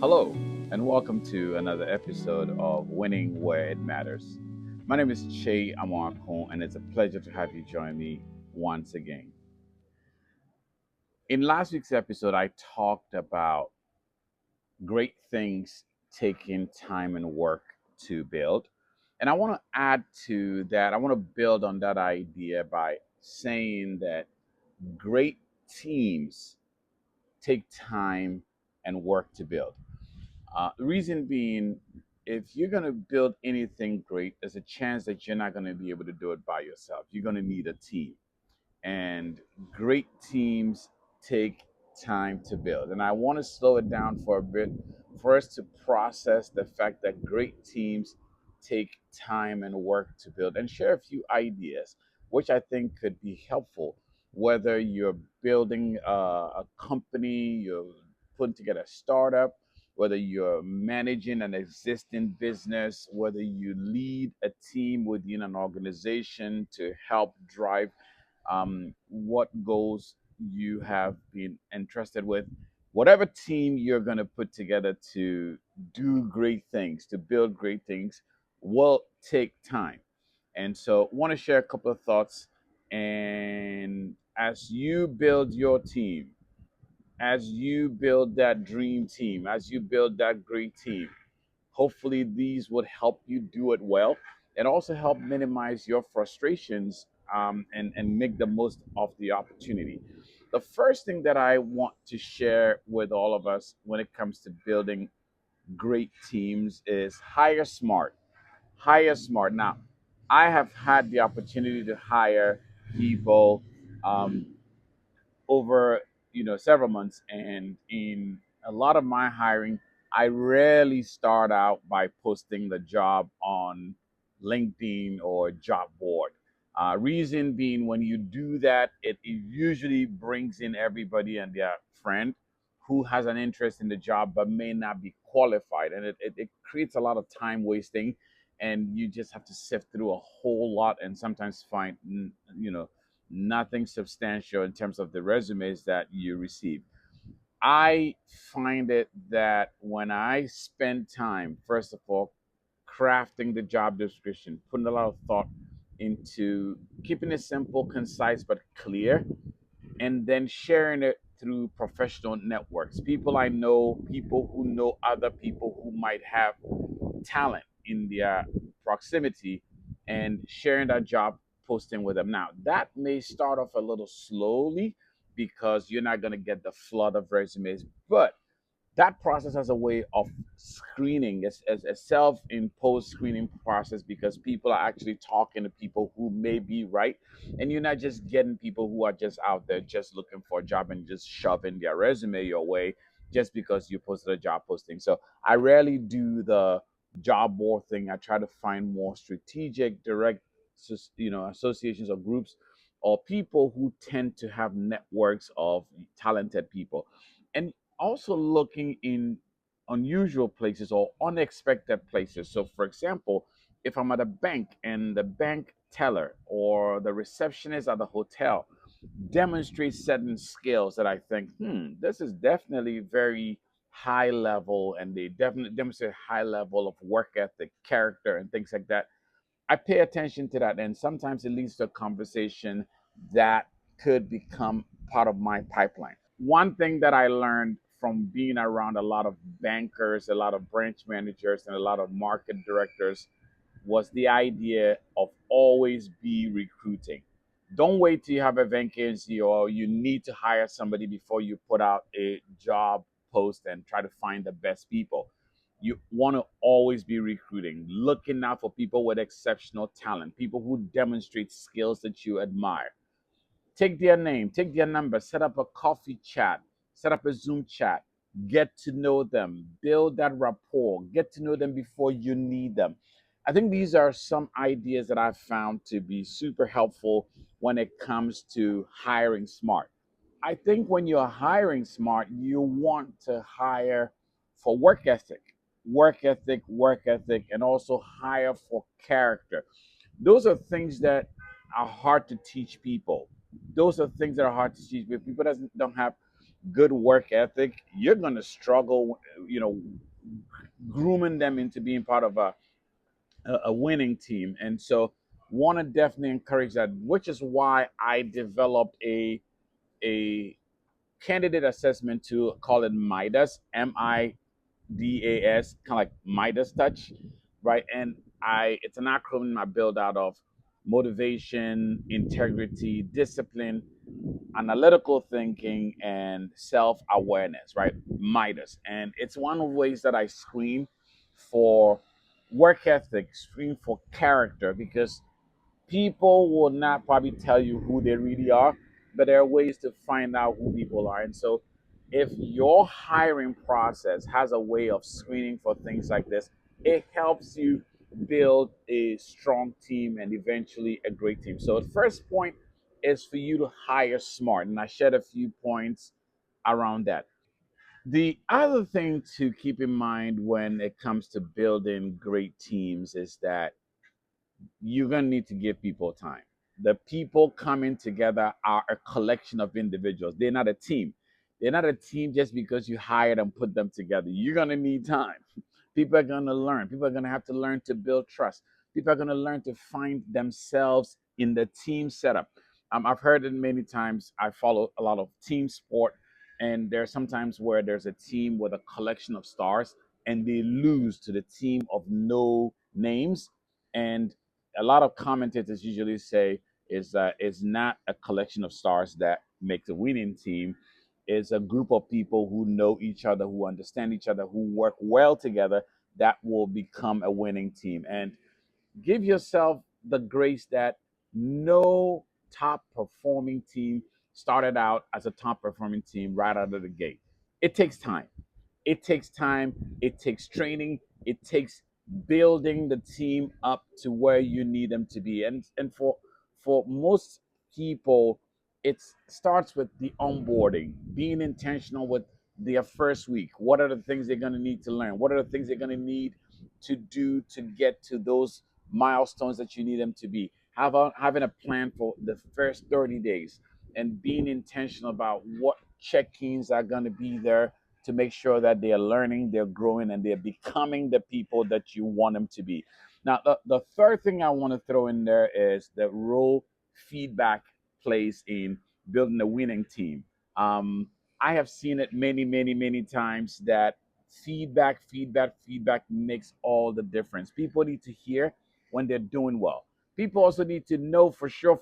Hello, and welcome to another episode of Winning Where It Matters. My name is Che Amoakon, and it's a pleasure to have you join me once again. In last week's episode, I talked about great things taking time and work to build. And I want to add to that, I want to build on that idea by saying that great teams take time and work to build. The reason being, if you're going to build anything great, there's a chance that you're not going to be able to do it by yourself. You're going to need a team. And great teams take time to build. And I want to slow it down for a bit for us to process the fact that great teams take time and work to build and share a few ideas, which I think could be helpful. Whether you're building a company, you're putting together a startup, whether you're managing an existing business, whether you lead a team within an organization to help drive what goals you have been entrusted with, whatever team you're going to put together to do great things, to build great things, will take time. And so, want to share a couple of thoughts. And as you build your team, as you build that dream team, as you build that great team, hopefully, these would help you do it well and also help minimize your frustrations and make the most of the opportunity. The first thing that I want to share with all of us when it comes to building great teams is hire smart. Hire smart. Now, I have had the opportunity to hire people um, over several months, and in a lot of my hiring, I rarely start out by posting the job on LinkedIn or job board. Reason being, when you do that, it usually brings in everybody and their friend who has an interest in the job but may not be qualified, and it creates a lot of time wasting, and you just have to sift through a whole lot and sometimes find nothing substantial in terms of the resumes that you receive. I find it that when I spend time, first of all, crafting the job description, putting a lot of thought into keeping it simple, concise, but clear, and then sharing it through professional networks. People I know, people who know other people who might have talent in their proximity, and sharing that job posting with them. Now, that may start off a little slowly because you're not going to get the flood of resumes, but that process has a way of screening, as a self-imposed screening process, because people are actually talking to people who may be right, and you're not just getting people who are just out there just looking for a job and just shoving their resume your way just because you posted a job posting. So I rarely do the job board thing. I try to find more strategic, direct, associations or groups or people who tend to have networks of talented people. And also looking in unusual places or unexpected places. So, for example, if I'm at a bank and the bank teller or the receptionist at the hotel demonstrates certain skills that I think, this is definitely very high level, and they definitely demonstrate high level of work ethic, character, and things like that. I pay attention to that, and sometimes it leads to a conversation that could become part of my pipeline. One thing that I learned from being around a lot of bankers, a lot of branch managers, and a lot of market directors was the idea of always be recruiting. Don't wait till you have a vacancy or you need to hire somebody before you put out a job post and try to find the best people. You want to always be recruiting, looking out for people with exceptional talent, people who demonstrate skills that you admire. Take their name, take their number, set up a coffee chat, set up a Zoom chat, get to know them, build that rapport, get to know them before you need them. I think these are some ideas that I've found to be super helpful when it comes to hiring smart. I think when you're hiring smart, you want to hire for work ethic, and also hire for character. Those are things that are hard to teach people. Those are things that are hard to teach people. People doesn't don't have. good work ethic, you're going to struggle, you know, grooming them into being part of a winning team. And so, want to definitely encourage that, which is why I developed a candidate assessment tool, call it Midas, MIDAS, kind of like Midas Touch, right? And I it's an acronym I build out of motivation, integrity, discipline, analytical thinking, and self-awareness, right? Midas. And it's one of the ways that I screen for work ethic, screen for character, because people will not probably tell you who they really are, but there are ways to find out who people are. And so, if your hiring process has a way of screening for things like this, it helps you build a strong team and eventually a great team. So, the first point is for you to hire smart. And I shared a few points around that. The other thing to keep in mind when it comes to building great teams is that you're going to need to give people time. The people coming together are a collection of individuals. They're not a team. They're not a team just because you hired and put them together. You're going to need time. People are going to learn. People are going to have to learn to build trust. People are going to learn to find themselves in the team setup. I've heard it many times. I follow a lot of team sport, and there's sometimes where there's a team with a collection of stars, and they lose to the team of no names. And a lot of commentators usually say is that it's not a collection of stars that makes a winning team. It's a group of people who know each other, who understand each other, who work well together, that will become a winning team. And give yourself the grace that no top performing team started out as a top performing team right out of the gate. It takes time. It takes time, it takes training, it takes building the team up to where you need them to be. And for most people, it starts with the onboarding, being intentional with their first week. What are the things they're going to need to learn? What are the things they're going to need to do to get to those milestones that you need them to be? Having a plan for the first 30 days and being intentional about what check-ins are going to be there to make sure that they are learning, they're growing, and they're becoming the people that you want them to be. Now, the third thing I want to throw in there is the role feedback plays in building a winning team. Um, I have seen it many, many, many times that feedback makes all the difference. People need to hear when they're doing well. People also need to know for sure,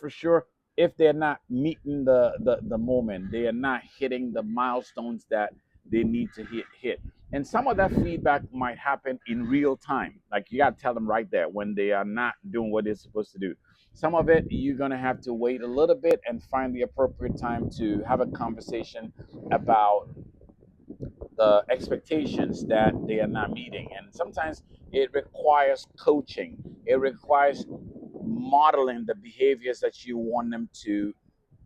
if they're not meeting the moment, they are not hitting the milestones that they need to hit. And some of that feedback might happen in real time. Like, you got to tell them right there when they are not doing what they're supposed to do. Some of it you're going to have to wait a little bit and find the appropriate time to have a conversation about the expectations that they are not meeting. And sometimes it requires coaching, it requires modeling the behaviors that you want them to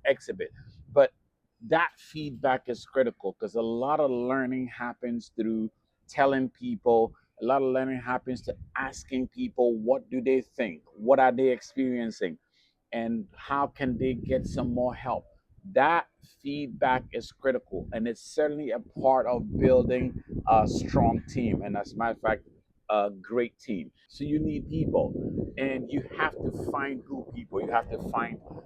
exhibit. But that feedback is critical because a lot of learning happens through telling people, a lot of learning happens to asking people, what do they think, what are they experiencing, and how can they get some more help. That feedback is critical, and it's certainly a part of building a strong team, and as a matter of fact, a great team. So you need people, and you have to find good people. You have to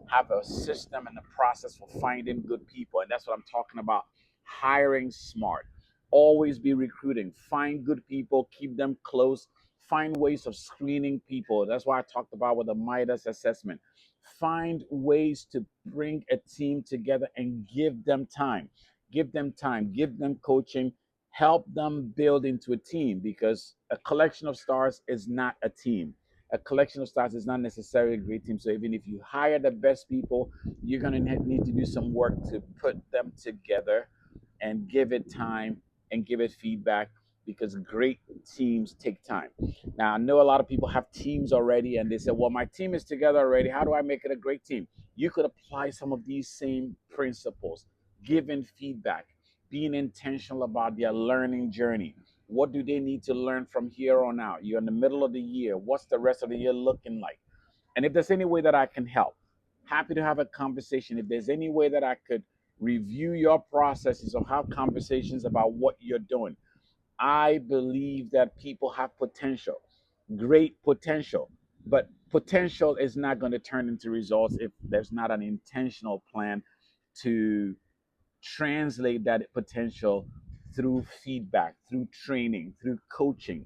have a system and a process for finding good people, and that's what I'm talking about. Hiring smart. Always be recruiting. Find good people, keep them close. Find ways of screening people. That's why I talked about with the Midas assessment. Find ways to bring a team together and give them time. Give them time, give them coaching, help them build into a team, because a collection of stars is not a team. A collection of stars is not necessarily a great team. So even if you hire the best people, you're going to need to do some work to put them together and give it time and give it feedback, because great teams take time. Now, I know a lot of people have teams already and they say, well, my team is together already. How do I make it a great team? You could apply some of these same principles, giving feedback, being intentional about their learning journey. What do they need to learn from here on out? You're in the middle of the year. What's the rest of the year looking like? And if there's any way that I can help, happy to have a conversation. If there's any way that I could Review your processes or have conversations about what you're doing. I believe that people have potential, great potential, but potential is not going to turn into results if there's not an intentional plan to translate that potential through feedback, through training, through coaching,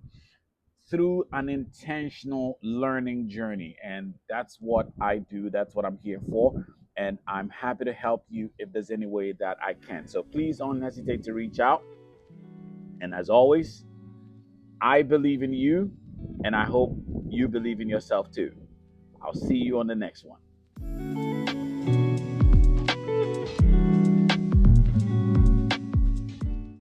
through an intentional learning journey. And that's what I do. That's what I'm here for. And I'm happy to help you if there's any way that I can. So please don't hesitate to reach out. And as always, I believe in you, and I hope you believe in yourself too. I'll see you on the next one.